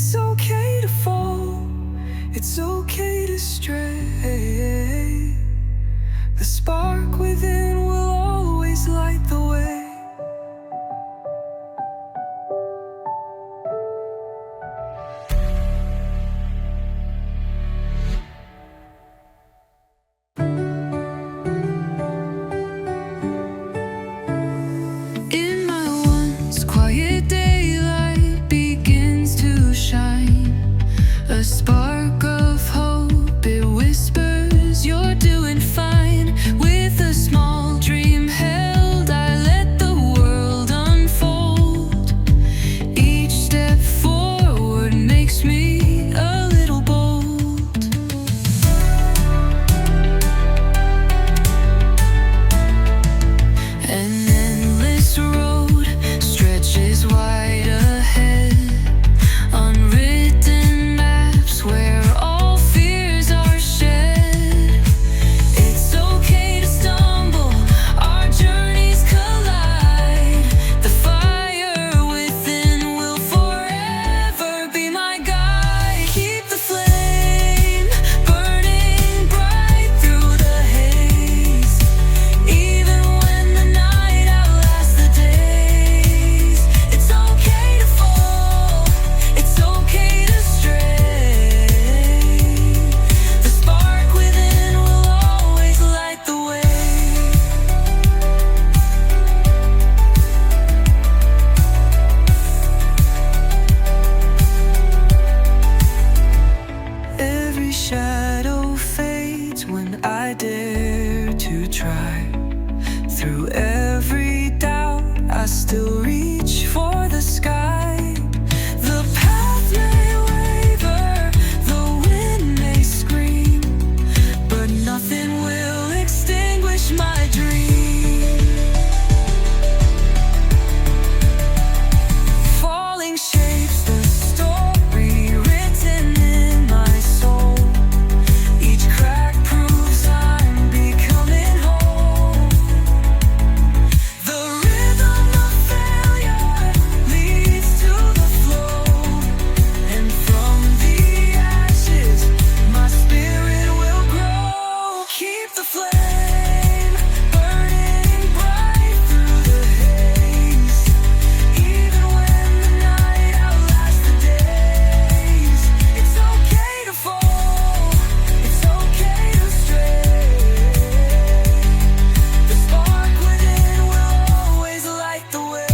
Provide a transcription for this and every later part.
It's okay to fall, it's okay to stray. The spark within will always light the way. In my once quiet daylight begins to shine. A spark of hope, it whispers you're doing fine. With a small dream held, I let the world unfold. Each step forward makes me a little bold. An endless road stretches wide ahead, unwritten maps where all fears are shed. It's okay to stumble, our journeys collide. The fire within will forever be my guide. Keep the flame burning bright through the haze, even when the night outlasts the days. It's okay to fall, it's okay to stray. The spark within will always light the way. Every shadow fades when I dare to try. Through every doubt, I still reach for the sky. The path may waver, the wind may scream, but nothing will extinguish my dream. Falling shapes the story written in my soul. Each crack proves I'm becoming whole. The rhythm of failure leads to the flow, and from the ashes my spirit will grow. Keep the flame burning bright through the haze, even when the night outlasts the days. It's okay to fall, it's okay to stray. The spark within will always light the way.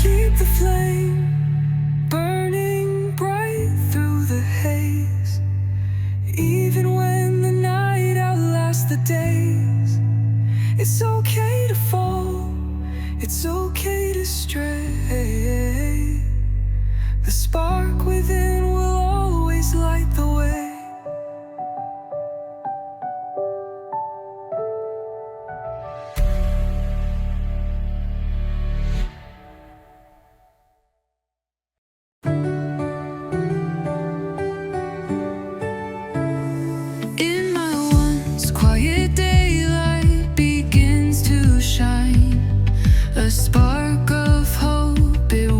Keep the flame burning bright through the haze, even when the night outlasts the days. It's okay to fall, it's okay to stray. The spark within will always light the way. In my once quiet daylight begins to shine. A spark of hope, it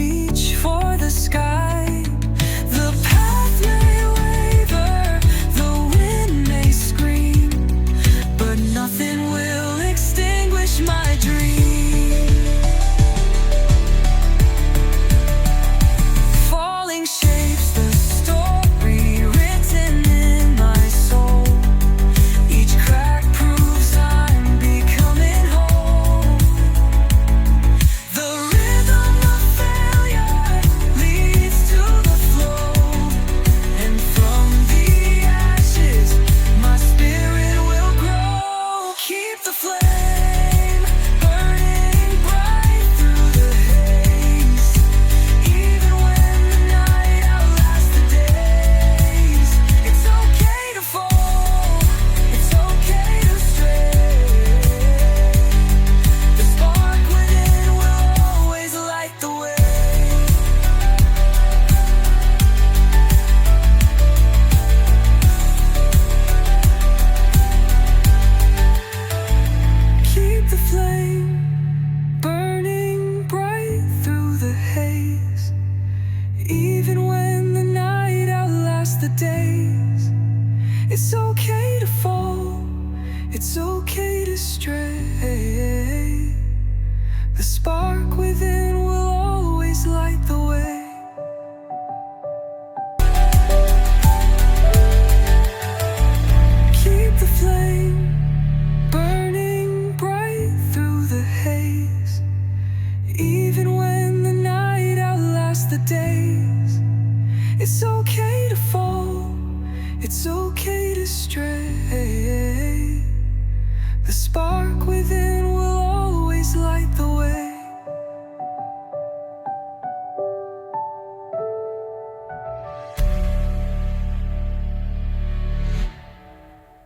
reach for the sky. The path may waver, the wind may scream, but nothing will extinguish my dream. Falling shapes the story written in my soul. Each crack proves I'm becoming whole. The rhythm of failure leads to the flow, and from the ashes my spirit will grow. Keep the flame burning bright through the haze, even when the night outlasts the days. It's okay to fall, it's okay to stray. The spark within will always light the way. Keep the flame burning bright through the haze, even when the night outlasts the days. It's okay to fall, it's okay to stray. The spark within will always light the way. Keep the flame burning bright through the haze, even when the night outlasts the days. It's okay to fall, it's okay to stray. The spark within